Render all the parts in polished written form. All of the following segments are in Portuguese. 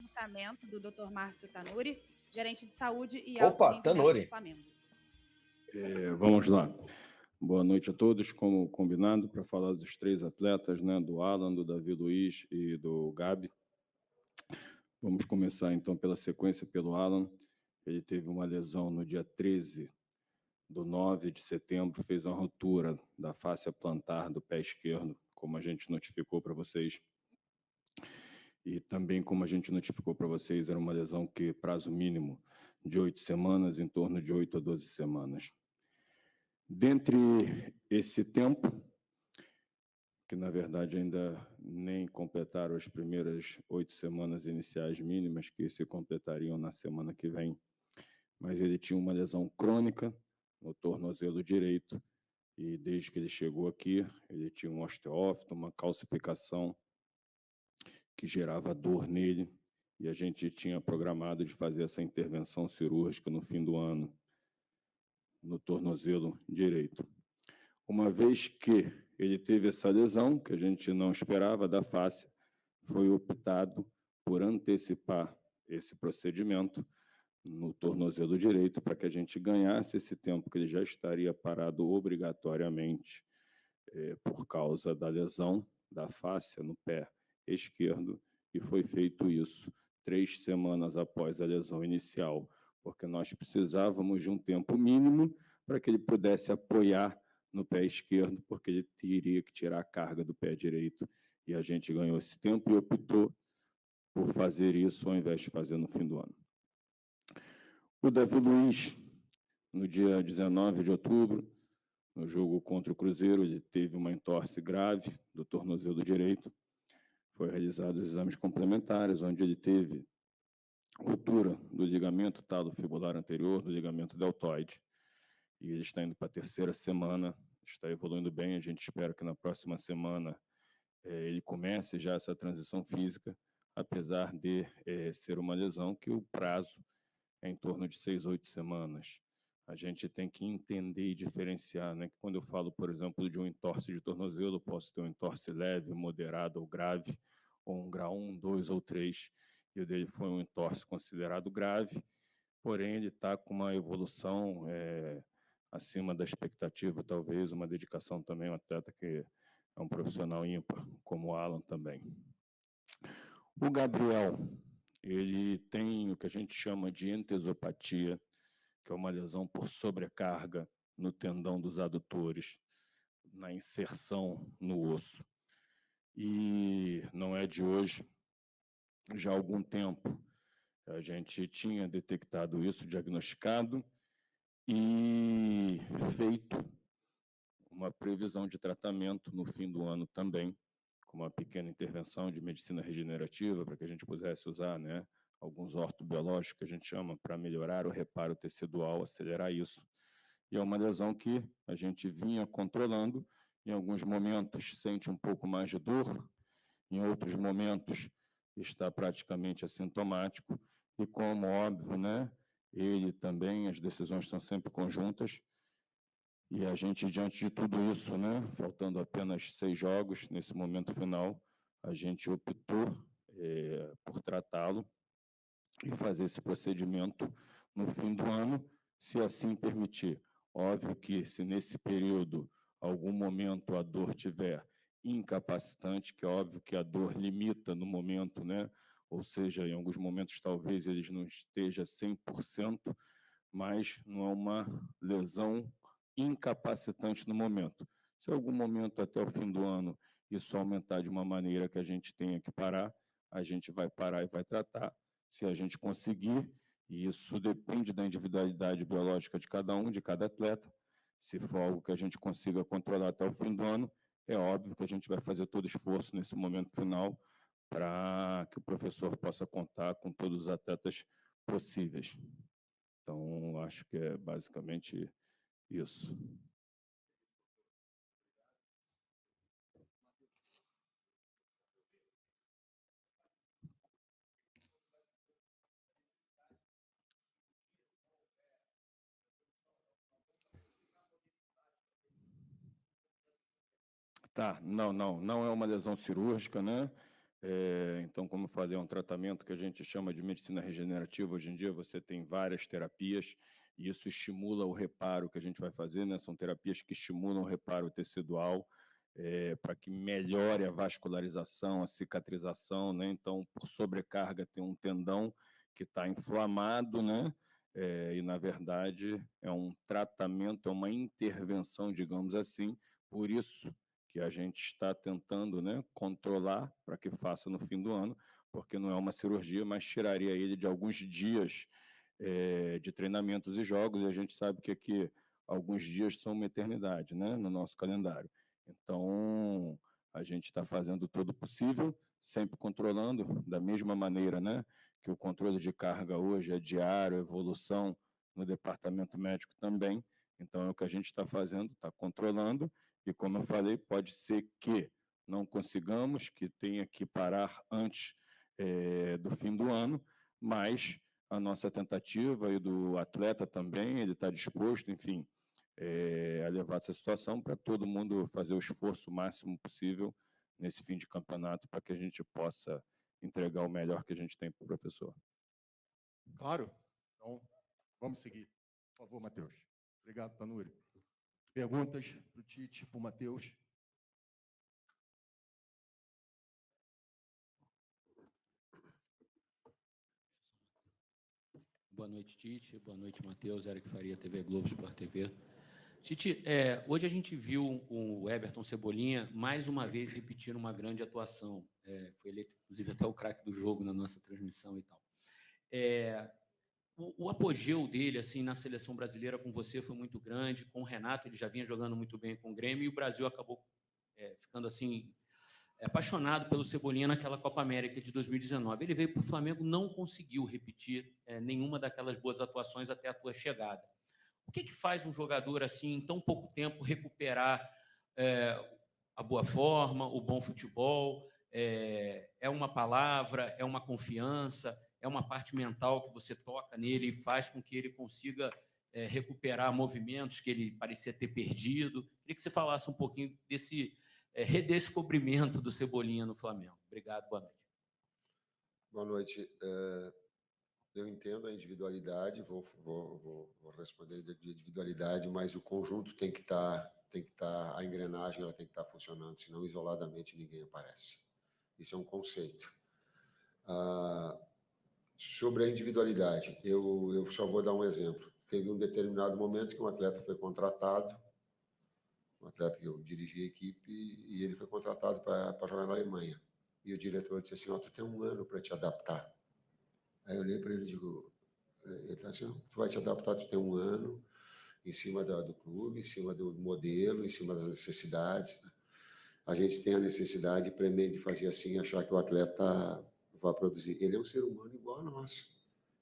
pronunciamento do Dr. Márcio Tanuri, gerente de saúde e alto Opa, rendimento Tanuri. do Flamengo. Vamos lá. Boa noite a todos, como combinado, para falar dos 3 atletas, né, do Alan, do Davi Luiz e do Gabi. Vamos começar, então, pela sequência, pelo Alan. Ele teve uma lesão no dia 13/9 de setembro, fez uma ruptura da fáscia plantar do pé esquerdo, como a gente notificou para vocês. E também, como a gente notificou para vocês, era uma lesão que prazo mínimo de 8 semanas, em torno de 8 a 12 semanas. Dentre esse tempo, que na verdade ainda nem completaram as primeiras 8 semanas iniciais mínimas, que se completariam na semana que vem, mas ele tinha uma lesão crônica no tornozelo direito, e desde que ele chegou aqui, ele tinha um osteófito, uma calcificação que gerava dor nele, e a gente tinha programado de fazer essa intervenção cirúrgica no fim do ano, no tornozelo direito. Uma vez que ele teve essa lesão, que a gente não esperava, da face, foi optado por antecipar esse procedimento no tornozelo direito, para que a gente ganhasse esse tempo que ele já estaria parado obrigatoriamente por causa da lesão da fáscia no pé esquerdo, e foi feito isso 3 semanas após a lesão inicial, porque nós precisávamos de um tempo mínimo para que ele pudesse apoiar no pé esquerdo, porque ele teria que tirar a carga do pé direito, e a gente ganhou esse tempo e optou por fazer isso ao invés de fazer no fim do ano. O Davi Luiz, no dia 19 de outubro, no jogo contra o Cruzeiro, ele teve uma entorse grave do tornozelo direito. Foi realizados exames complementares, onde ele teve ruptura do ligamento talo-fibular anterior, do ligamento deltoide. E ele está indo para a 3ª semana, está evoluindo bem. A gente espera que na próxima semana ele comece já essa transição física, apesar de ser uma lesão que o prazo é em torno de 6 a 8 semanas. A gente tem que entender e diferenciar, né? Que quando eu falo, por exemplo, de um entorse de tornozelo, eu posso ter um entorse leve, moderado ou grave, ou um grau 1, 2 ou 3, e o dele foi um entorse considerado grave, porém ele está com uma evolução acima da expectativa, talvez, uma dedicação também, um atleta que é um profissional ímpar, como o Alan também. O Gabriel, ele tem o que a gente chama de entesopatia, que é uma lesão por sobrecarga no tendão dos adutores, na inserção no osso. E não é de hoje, já há algum tempo a gente tinha detectado isso, diagnosticado e feito uma previsão de tratamento no fim do ano também, com uma pequena intervenção de medicina regenerativa, para que a gente pudesse usar, né, alguns ortobiológicos que a gente chama para melhorar o reparo tecidual, acelerar isso. E é uma lesão que a gente vinha controlando, em alguns momentos sente um pouco mais de dor, em outros momentos está praticamente assintomático, e como óbvio, né, ele também, as decisões são sempre conjuntas, e a gente, diante de tudo isso, né, faltando apenas 6 jogos nesse momento final, a gente optou por tratá-lo e fazer esse procedimento no fim do ano, se assim permitir. Óbvio que, se nesse período, algum momento, a dor tiver incapacitante, que é óbvio que a dor limita no momento, né? Ou seja, em alguns momentos, talvez ele não esteja 100%, mas não é uma lesão incapacitante no momento. Se em algum momento, até o fim do ano, isso aumentar de uma maneira que a gente tenha que parar, a gente vai parar e vai tratar. Se a gente conseguir, e isso depende da individualidade biológica de cada um, de cada atleta, se for algo que a gente consiga controlar até o fim do ano, é óbvio que a gente vai fazer todo esforço nesse momento final para que o professor possa contar com todos os atletas possíveis. Então, acho que é basicamente isso. Tá, não é uma lesão cirúrgica, né? Então, como eu falei, é um tratamento que a gente chama de medicina regenerativa. Hoje em dia você tem várias terapias e isso estimula o reparo que a gente vai fazer, né? São terapias que estimulam o reparo tecidual, para que melhore a vascularização, a cicatrização, né? Então, por sobrecarga, tem um tendão que está inflamado, né? E, na verdade, é um tratamento, é uma intervenção, digamos assim. Por isso que a gente está tentando, né, controlar para que faça no fim do ano, porque não é uma cirurgia, mas tiraria ele de alguns dias de treinamentos e jogos, e a gente sabe que aqui alguns dias são uma eternidade, né, no nosso calendário. Então, a gente está fazendo todo o possível, sempre controlando, da mesma maneira, né, que o controle de carga hoje é diário, evolução no departamento médico também. Então, é o que a gente está fazendo, está controlando, e, como eu falei, pode ser que não consigamos, que tenha que parar antes do fim do ano, mas a nossa tentativa e do atleta também, ele está disposto, enfim, a levar essa situação para todo mundo fazer o esforço máximo possível nesse fim de campeonato para que a gente possa entregar o melhor que a gente tem para o professor. Claro. Então, vamos seguir. Por favor, Matheus. Obrigado, Tanuri. Perguntas para o Tite, para o Matheus? Boa noite, Tite. Boa noite, Matheus. Eric Faria, TV Globo, Sport TV. Tite, hoje a gente viu o Everton Cebolinha mais uma vez repetir uma grande atuação. Foi eleito, inclusive, até o craque do jogo na nossa transmissão e tal. O apogeu dele assim na seleção brasileira com você foi muito grande. Com o Renato, ele já vinha jogando muito bem com o Grêmio, e o Brasil acabou ficando assim apaixonado pelo Cebolinha naquela Copa América de 2019. Ele veio para o Flamengo, não conseguiu repetir nenhuma daquelas boas atuações até a tua chegada. O que faz um jogador assim, em tão pouco tempo, recuperar a boa forma, o bom futebol? É uma palavra, é uma confiança, é uma parte mental que você toca nele e faz com que ele consiga recuperar movimentos que ele parecia ter perdido? Queria que você falasse um pouquinho desse redescobrimento do Cebolinha no Flamengo. Obrigado, boa noite. Boa noite. Eu entendo a individualidade, vou responder de individualidade, mas o conjunto tem que estar, a engrenagem ela tem que estar funcionando, senão isoladamente ninguém aparece. Isso é um conceito. Sobre a individualidade, eu só vou dar um exemplo. Teve um determinado momento que um atleta foi contratado, um atleta que eu dirigi a equipe, e ele foi contratado para jogar na Alemanha. E o diretor disse assim: tu tem um ano para te adaptar. Aí eu olhei para ele e digo, ele está dizendo, tu vai te adaptar, tu tem um ano, em cima do clube, em cima do modelo, em cima das necessidades. Né? A gente tem a necessidade premente de fazer assim, achar que o atleta vai produzir. Ele é um ser humano igual a nós,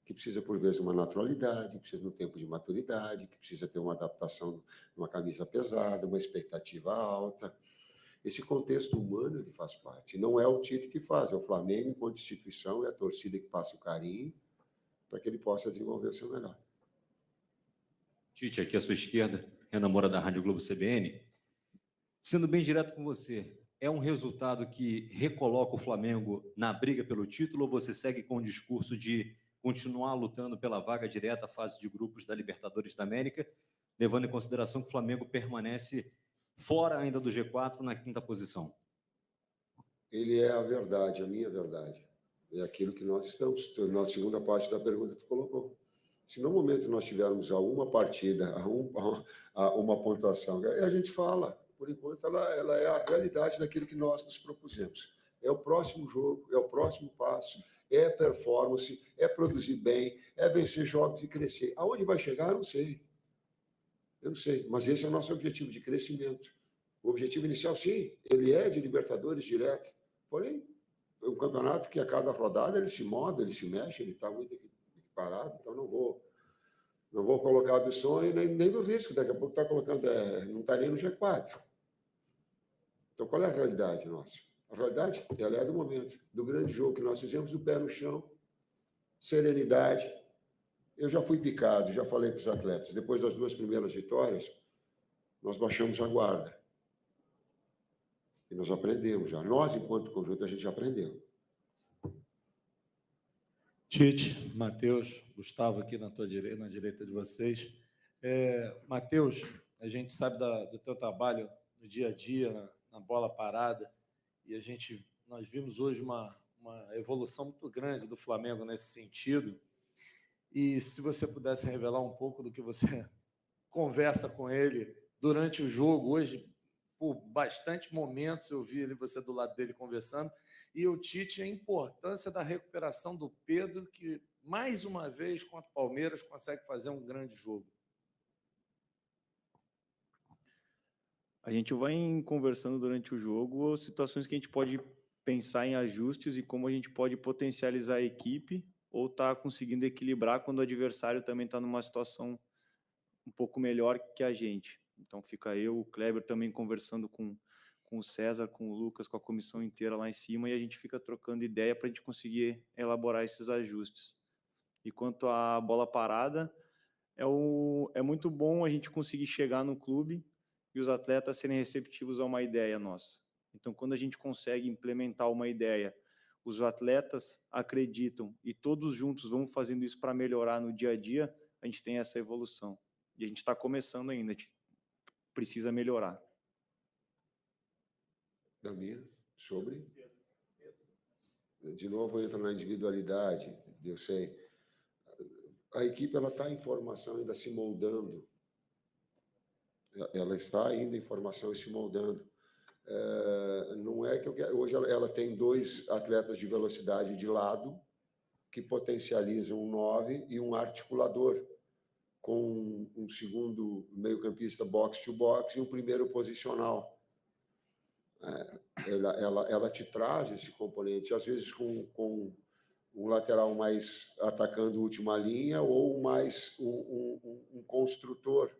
que precisa, por vezes, uma naturalidade, que precisa de um tempo de maturidade, que precisa ter uma adaptação numa camisa pesada, uma expectativa alta. Esse contexto humano, ele faz parte. Não é o Tite que faz, é o Flamengo, enquanto instituição, é a torcida que passa o carinho para que ele possa desenvolver o seu melhor. Tite, aqui à sua esquerda, Renan Moura, da Rádio Globo CBN. Sendo bem direto com você, é um resultado que recoloca o Flamengo na briga pelo título, ou você segue com o discurso de continuar lutando pela vaga direta à fase de grupos da Libertadores da América, levando em consideração que o Flamengo permanece fora ainda do G4, na 5ª posição? Ele é a verdade, a minha verdade. É aquilo que nós estamos. Na segunda parte da pergunta que tu colocou. Se no momento nós tivermos a uma partida, a uma pontuação, a gente fala. Por enquanto, ela é a realidade daquilo que nós nos propusemos. É o próximo jogo, é o próximo passo, é performance, é produzir bem, é vencer jogos e crescer. Aonde vai chegar, eu não sei. Eu não sei, mas esse é o nosso objetivo de crescimento. O objetivo inicial, sim, ele é de Libertadores direto. Porém, é um campeonato que a cada rodada ele se move, ele se mexe, ele está muito parado, então não vou colocar do sonho nem do risco. Daqui a pouco está colocando, não está nem no G4. Então, qual é a realidade nossa? A realidade, ela é do momento, do grande jogo que nós fizemos, do pé no chão, serenidade. Eu já fui picado, já falei para os atletas, depois das 2 primeiras vitórias, nós baixamos a guarda. E nós aprendemos já. Nós, enquanto conjunto, a gente já aprendeu. Tite, Matheus, Gustavo aqui na direita de vocês. Matheus, a gente sabe do teu trabalho no dia a dia, na bola parada, e nós vimos hoje uma evolução muito grande do Flamengo nesse sentido. E se você pudesse revelar um pouco do que você conversa com ele durante o jogo, hoje, por bastante momentos eu vi você do lado dele conversando, e o Tite, a importância da recuperação do Pedro, que mais uma vez contra o Palmeiras consegue fazer um grande jogo. A gente vai conversando durante o jogo situações que a gente pode pensar em ajustes e como a gente pode potencializar a equipe ou estar conseguindo equilibrar quando o adversário também está numa situação um pouco melhor que a gente. Então fica eu, o Kleber também conversando com o César, com o Lucas, com a comissão inteira lá em cima, e a gente fica trocando ideia para a gente conseguir elaborar esses ajustes. E quanto à bola parada, é muito bom a gente conseguir chegar no clube e os atletas serem receptivos a uma ideia nossa. Então, quando a gente consegue implementar uma ideia, os atletas acreditam e todos juntos vão fazendo isso para melhorar no dia a dia, a gente tem essa evolução. E a gente está começando ainda, a gente precisa melhorar. Damir, sobre? De novo, entra na individualidade, eu sei. A equipe está em formação, ainda se moldando. Ela está ainda em formação e se moldando. Não é que eu quero... Hoje ela tem 2 atletas de velocidade de lado que potencializam um 9 e um articulador, com um segundo meio-campista box-to-box e um primeiro posicional. Ela te traz esse componente, às vezes com um lateral mais atacando a última linha ou mais um construtor.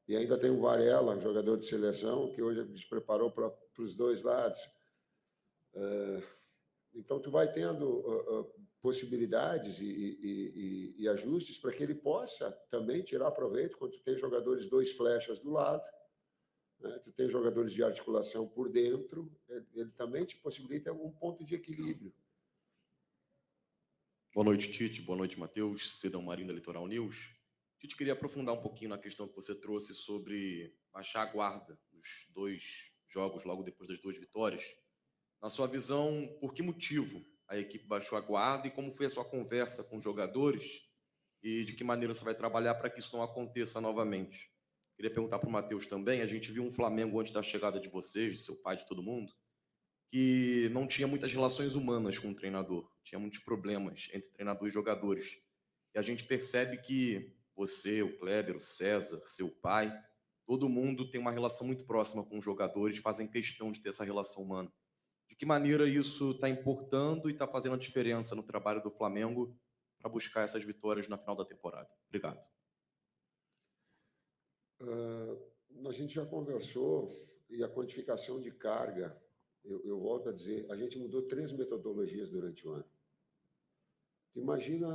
E ainda tem o Varela, um jogador de seleção, que hoje a gente preparou para os 2 lados. Então, tu vai tendo possibilidades e ajustes para que ele possa também tirar proveito quando tu tem jogadores 2 flechas do lado, né? Tu tem jogadores de articulação por dentro, ele também te possibilita algum ponto de equilíbrio. Boa noite, Tite. Boa noite, Matheus. Cidão Marinho da Litoral News. Tite, queria aprofundar um pouquinho na questão que você trouxe sobre baixar a guarda nos 2 jogos, logo depois das 2 vitórias. Na sua visão, por que motivo a equipe baixou a guarda e como foi a sua conversa com os jogadores e de que maneira você vai trabalhar para que isso não aconteça novamente? Queria perguntar para o Matheus também, a gente viu um Flamengo antes da chegada de vocês, de seu pai, de todo mundo, que não tinha muitas relações humanas com o treinador, tinha muitos problemas entre treinador e jogadores. E a gente percebe que você, o Kleber, o César, seu pai, todo mundo tem uma relação muito próxima com os jogadores, fazem questão de ter essa relação humana. De que maneira isso está importando e está fazendo a diferença no trabalho do Flamengo para buscar essas vitórias na final da temporada? Obrigado. A gente já conversou, e a quantificação de carga, eu volto a dizer, a gente mudou 3 metodologias durante o ano. Imagina,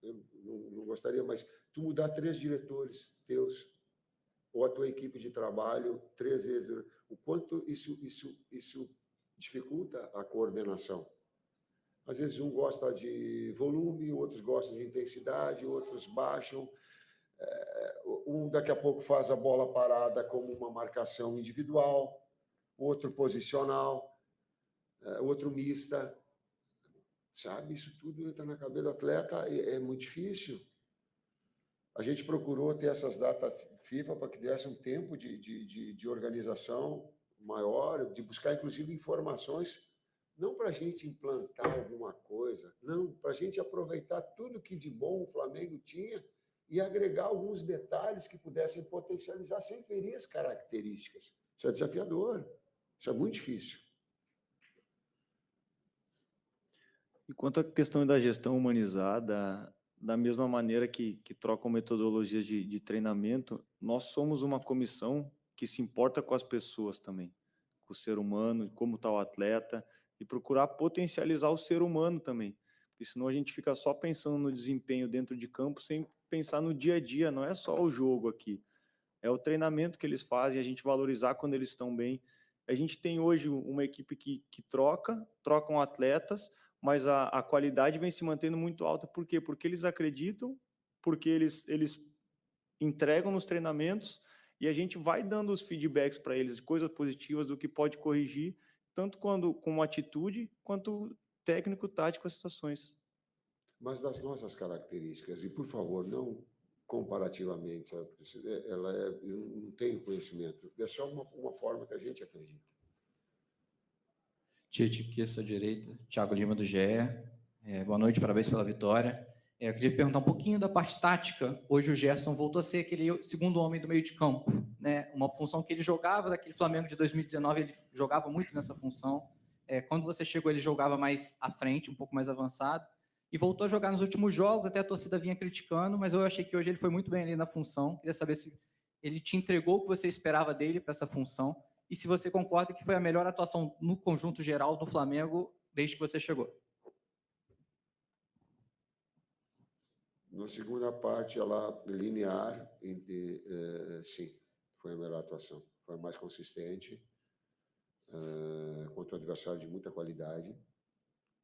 eu não gostaria, mas tu mudar 3 diretores teus, ou a tua equipe de trabalho 3 vezes, o quanto isso dificulta a coordenação. Às vezes um gosta de volume, outros gostam de intensidade, outros baixam. Um daqui a pouco faz a bola parada como uma marcação individual, outro posicional, outro mista. Sabe, isso tudo entra na cabeça do atleta, é muito difícil. A gente procurou ter essas datas FIFA para que desse um tempo de organização maior, de buscar, inclusive, informações, não para a gente implantar alguma coisa, não, para a gente aproveitar tudo que de bom o Flamengo tinha e agregar alguns detalhes que pudessem potencializar sem ferir as características. Isso é desafiador, isso é muito difícil. E quanto à questão da gestão humanizada, da mesma maneira que trocam metodologias de treinamento, nós somos uma comissão que se importa com as pessoas também, com o ser humano, como está o atleta, e procurar potencializar o ser humano também, porque senão a gente fica só pensando no desempenho dentro de campo sem pensar no dia a dia, não é só o jogo aqui, é o treinamento que eles fazem, a gente valorizar quando eles estão bem. A gente tem hoje uma equipe que trocam atletas, mas a qualidade vem se mantendo muito alta. Por quê? Porque eles acreditam, porque eles entregam nos treinamentos e a gente vai dando os feedbacks para eles, coisas positivas do que pode corrigir, tanto com atitude, quanto técnico, tático, as situações. Mas das nossas características, e por favor, não comparativamente, eu não tenho conhecimento, é só uma forma que a gente acredita. Tite, aqui à sua direita, Thiago Lima do GE. Boa noite, parabéns pela vitória. Eu queria perguntar um pouquinho da parte tática. Hoje o Gerson voltou a ser aquele segundo homem do meio de campo, né? Uma função que ele jogava daquele Flamengo de 2019, ele jogava muito nessa função. Quando você chegou, ele jogava mais à frente, um pouco mais avançado, e voltou a jogar nos últimos jogos, até a torcida vinha criticando, mas eu achei que hoje ele foi muito bem ali na função. Queria saber se ele te entregou o que você esperava dele para essa função, e se você concorda que foi a melhor atuação no conjunto geral do Flamengo desde que você chegou. Na segunda parte, ela linear, sim, foi a melhor atuação. Foi a mais consistente, contra o adversário de muita qualidade,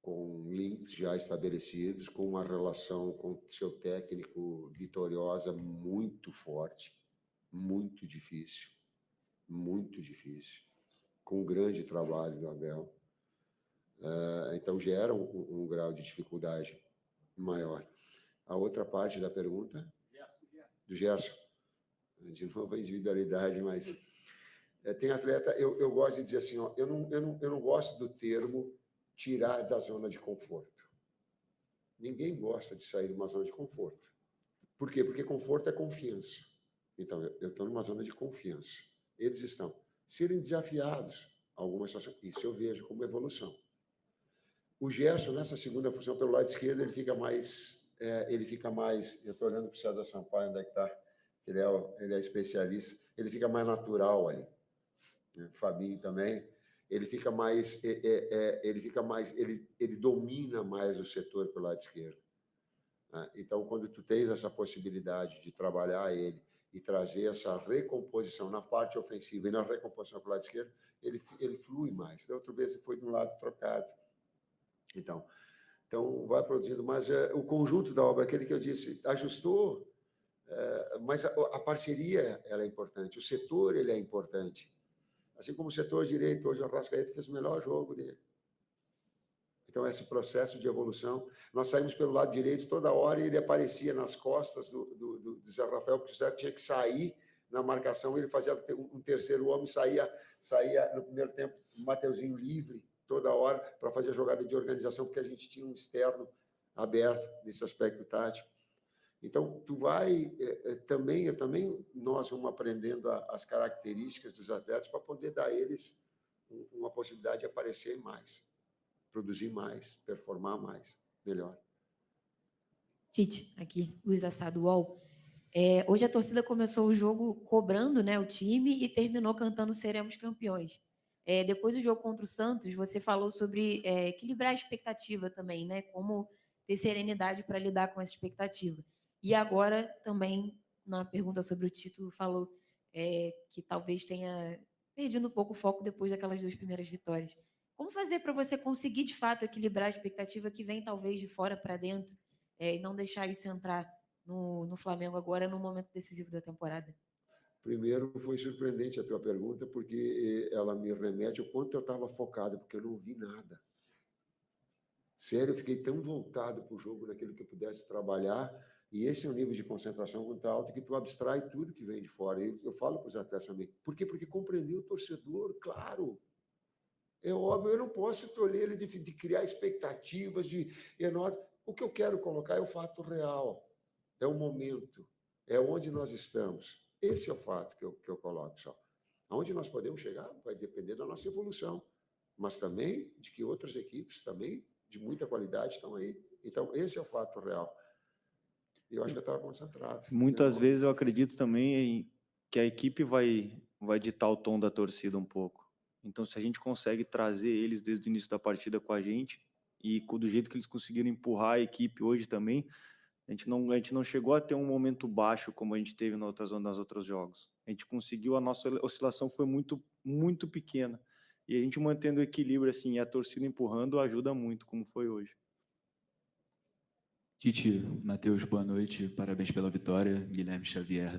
com links já estabelecidos, com uma relação com seu técnico vitoriosa muito forte, muito difícil, com um grande trabalho do Abel. Então, gera um grau de dificuldade maior. A outra parte da pergunta? Do Gerson. De novo, a individualidade, mas... tem atleta... Eu gosto de dizer assim, ó, eu não gosto do termo tirar da zona de conforto. Ninguém gosta de sair de uma zona de conforto. Por quê? Porque conforto é confiança. Então, eu estou numa zona de confiança. Eles estão. Serem desafiados a alguma situação. Isso eu vejo como evolução. O Gerson, nessa segunda função, pelo lado esquerdo, ele fica mais... eu estou olhando para o César Sampaio, onde é que está? Ele é especialista. Ele fica mais natural ali. Fabinho também. Ele fica mais... Ele domina mais o setor pelo lado esquerdo. Então, quando tu tens essa possibilidade de trabalhar ele e trazer essa recomposição na parte ofensiva e na recomposição pelo lado esquerdo, ele flui mais. Da outra vez, ele foi de um lado trocado. Então vai produzindo. Mas o conjunto da obra, aquele que eu disse, ajustou, mas a parceria ela é importante, o setor ele é importante. Assim como o setor direito, hoje o Arrascaeta fez o melhor jogo dele. Então, esse processo de evolução, nós saímos pelo lado direito toda hora e ele aparecia nas costas do Zé Rafael, porque o Zé tinha que sair na marcação, ele fazia um terceiro homem, saía no primeiro tempo, o Mateuzinho livre, toda hora, para fazer a jogada de organização, porque a gente tinha um externo aberto nesse aspecto tático. Então, nós vamos aprendendo as características dos atletas para poder dar a eles uma possibilidade de aparecer mais, produzir mais, performar mais, melhor. Tite, aqui, Luiz Assado, UOL. Hoje a torcida começou o jogo cobrando, né, o time e terminou cantando "Seremos campeões". Depois do jogo contra o Santos, você falou sobre equilibrar a expectativa também, né? Como ter serenidade para lidar com essa expectativa. E agora também, na pergunta sobre o título, falou que talvez tenha perdido um pouco o foco depois daquelas 2 primeiras vitórias. Como fazer para você conseguir, de fato, equilibrar a expectativa que vem talvez de fora para dentro e não deixar isso entrar no Flamengo agora no momento decisivo da temporada? Primeiro, foi surpreendente a tua pergunta, porque ela me remete ao quanto eu estava focado, porque eu não vi nada. Sério, eu fiquei tão voltado para o jogo, naquilo que eu pudesse trabalhar, e esse é um nível de concentração muito alto que tu abstrai tudo que vem de fora. E eu falo para os atletas também. Por quê? Porque compreender o torcedor, claro. É óbvio, eu não posso tolher ele de criar expectativas enormes. O que eu quero colocar é o fato real, é o momento, é onde nós estamos. Esse é o fato que eu coloco só. Aonde nós podemos chegar vai depender da nossa evolução, mas também de que outras equipes também de muita qualidade estão aí. Então, esse é o fato real. E eu acho que eu estava concentrado. Muitas vezes eu acredito também que a equipe vai ditar o tom da torcida um pouco. Então, se a gente consegue trazer eles desde o início da partida com a gente e do jeito que eles conseguiram empurrar a equipe hoje também, a gente não chegou a ter um momento baixo como a gente teve nas outros jogos. A gente conseguiu, a nossa oscilação foi muito, muito pequena. E a gente mantendo o equilíbrio, assim, e a torcida empurrando, ajuda muito, como foi hoje. Tite, Matheus, boa noite, parabéns pela vitória, Guilherme Xavier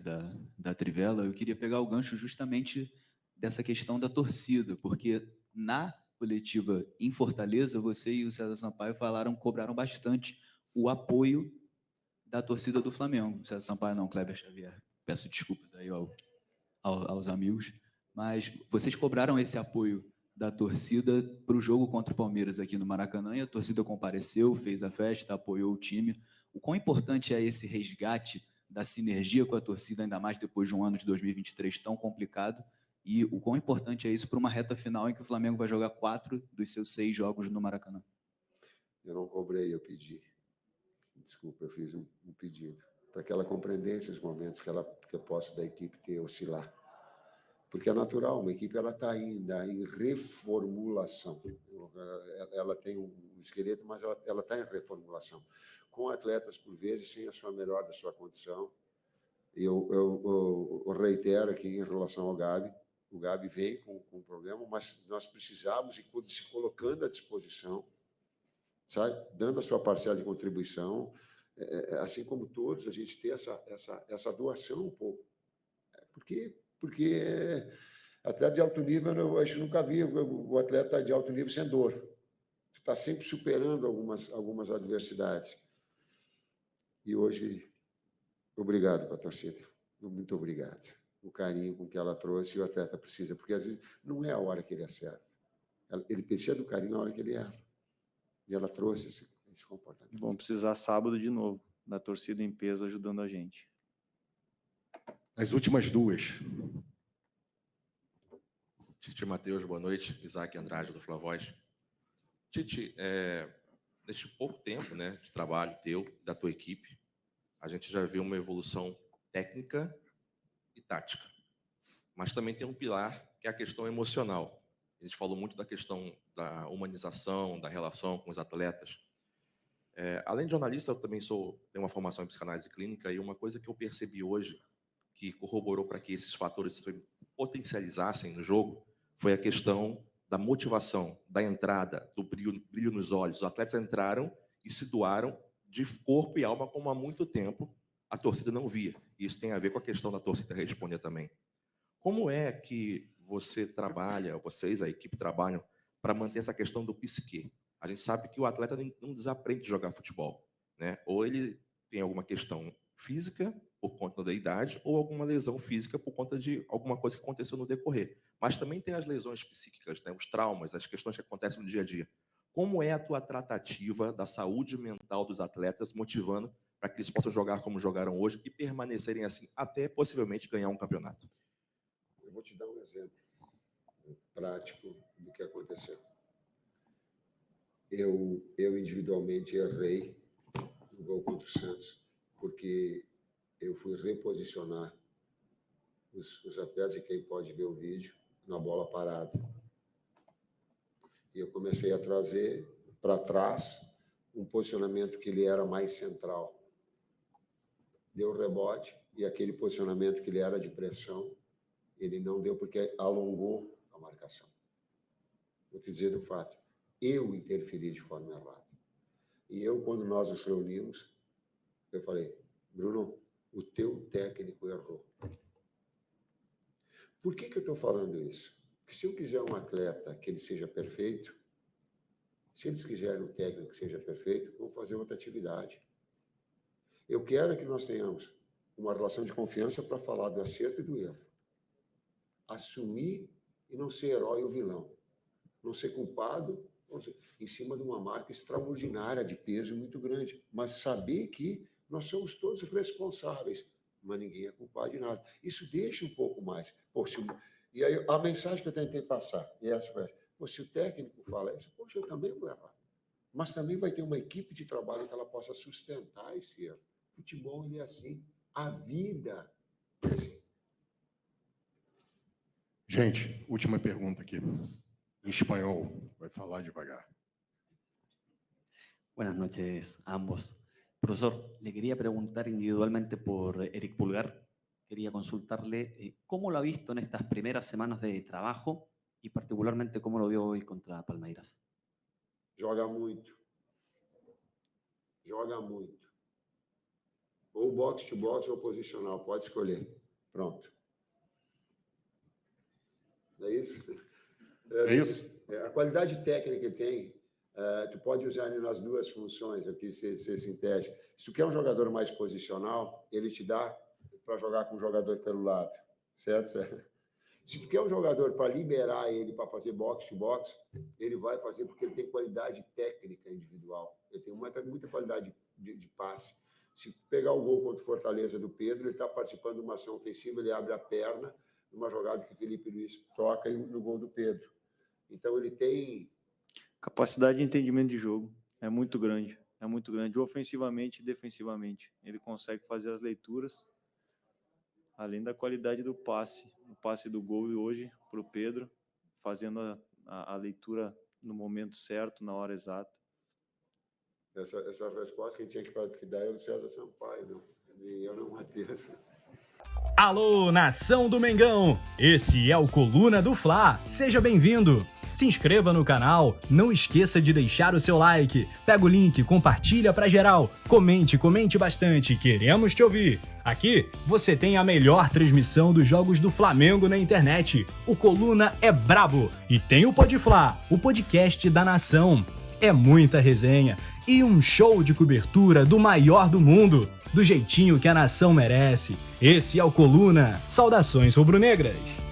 da Trivela. Eu queria pegar o gancho justamente dessa questão da torcida, porque na coletiva em Fortaleza, você e o César Sampaio cobraram bastante o apoio da torcida do Flamengo. César Sampaio não, Kleber Xavier, peço desculpas aí aos amigos, mas vocês cobraram esse apoio da torcida para o jogo contra o Palmeiras aqui no Maracanã, e a torcida compareceu, fez a festa, apoiou o time. O quão importante é esse resgate da sinergia com a torcida, ainda mais depois de um ano de 2023 tão complicado, e o quão importante é isso para uma reta final em que o Flamengo vai jogar 4 dos seus 6 jogos no Maracanã? Eu não cobrei, eu pedi. Desculpa, eu fiz um pedido para que ela compreendesse os momentos que eu posso da equipe que oscilar. Porque é natural, uma equipe está ainda em reformulação. Ela tem um esqueleto, mas ela está em reformulação. Com atletas, por vezes, sem a sua melhor da sua condição. Eu reitero aqui em relação ao Gabi. O Gabi vem com um problema, mas nós precisamos ir se colocando à disposição, sabe? Dando a sua parcela de contribuição, assim como todos, a gente ter essa doação um pouco. Porque atleta de alto nível, eu acho que nunca vi o atleta de alto nível sem dor. Está sempre superando algumas adversidades. E hoje, obrigado para a torcida. Muito obrigado. O carinho com que ela trouxe, o atleta precisa, porque às vezes não é a hora que ele acerta. Ele precisa do carinho na hora que ele erra. E ela trouxe esse comportamento. Vamos precisar sábado de novo, da torcida em peso ajudando a gente. As últimas duas. Tite, Matheus, boa noite. Isaac Andrade, do Flavoz. Tite, neste pouco tempo, né, de trabalho teu, da tua equipe, a gente já viu uma evolução técnica e tática. Mas também tem um pilar, que é a questão emocional. A gente falou muito da questão da humanização, da relação com os atletas. Além de jornalista, eu também tenho uma formação em psicanálise clínica, e uma coisa que eu percebi hoje, que corroborou para que esses fatores se potencializassem no jogo, foi a questão da motivação, da entrada, do brilho nos olhos. Os atletas entraram e se doaram de corpo e alma, como há muito tempo a torcida não via. Isso tem a ver com a questão da torcida responder também. Como é que você trabalha, vocês, a equipe, trabalham para manter essa questão do psique? A gente sabe que o atleta não desaprende de jogar futebol, né? Ou ele tem alguma questão física por conta da idade, ou alguma lesão física por conta de alguma coisa que aconteceu no decorrer. Mas também tem as lesões psíquicas, né? Os traumas, as questões que acontecem no dia a dia. Como é a tua tratativa da saúde mental dos atletas, motivando para que eles possam jogar como jogaram hoje e permanecerem assim, até possivelmente ganhar um campeonato? Eu vou te dar um exemplo prático do que aconteceu. Eu individualmente errei no gol contra o Santos, porque eu fui reposicionar os atletas, e quem pode ver o vídeo, na bola parada. E eu comecei a trazer para trás um posicionamento que ele era mais central. Deu rebote, e aquele posicionamento que ele era de pressão, ele não deu porque alongou a marcação. Vou te dizer do fato, eu interferi de forma errada. E quando nós nos reunimos, eu falei, Bruno, o teu técnico errou. Por que eu estou falando isso? Porque se eu quiser um atleta que ele seja perfeito, se eles quiserem um técnico que seja perfeito, vamos fazer outra atividade. Eu quero que nós tenhamos uma relação de confiança para falar do acerto e do erro. Assumir e não ser herói ou vilão. Não ser culpado em cima de uma marca extraordinária de peso muito grande. Mas saber que nós somos todos responsáveis, mas ninguém é culpado de nada. Isso deixa um pouco mais. E aí a mensagem que eu tentei passar, e essa foi, se o técnico fala isso, poxa, eu também vou errar. Mas também vai ter uma equipe de trabalho que ela possa sustentar esse erro. Futebol, ele é assim. A vida é assim. Gente, última pergunta aqui. Em espanhol, vai falar devagar. Buenas noches a ambos. Profesor, le quería preguntar individualmente por Eric Pulgar. Quería consultarle cómo lo ha visto en estas primeras semanas de trabajo y particularmente cómo lo vio hoy contra Palmeiras. Joga muito. Joga muito. Ou box to box ou posicional, pode escolher. Pronto. É isso? É isso? A qualidade técnica que tem, tu pode usar ele nas duas funções aqui, ser sintético. Se tu quer um jogador mais posicional, ele te dá para jogar com um jogador pelo lado, certo? Se tu quer um jogador para liberar ele para fazer box to box, ele vai fazer porque ele tem qualidade técnica individual. Ele tem muita qualidade de passe. Se pegar o gol contra o Fortaleza do Pedro, ele está participando de uma ação ofensiva, ele abre a perna, numa jogada que o Felipe Luiz toca e no gol do Pedro. Então ele tem... Capacidade de entendimento de jogo é muito grande, ofensivamente e defensivamente. Ele consegue fazer as leituras, além da qualidade do passe, o passe do gol hoje para o Pedro, fazendo a leitura no momento certo, na hora exata. Essa resposta quem tinha que dar era o César Sampaio, não? E eu não, Matheus. Alô, nação do Mengão! Esse é o Coluna do Fla. Seja bem-vindo! Se inscreva no canal, não esqueça de deixar o seu like, pega o link, compartilha pra geral, comente bastante, queremos te ouvir. Aqui você tem a melhor transmissão dos jogos do Flamengo na internet. O Coluna é brabo e tem o Podfla, o podcast da nação. É muita resenha e um show de cobertura do maior do mundo, do jeitinho que a nação merece. Esse é o Coluna. Saudações rubro-negras!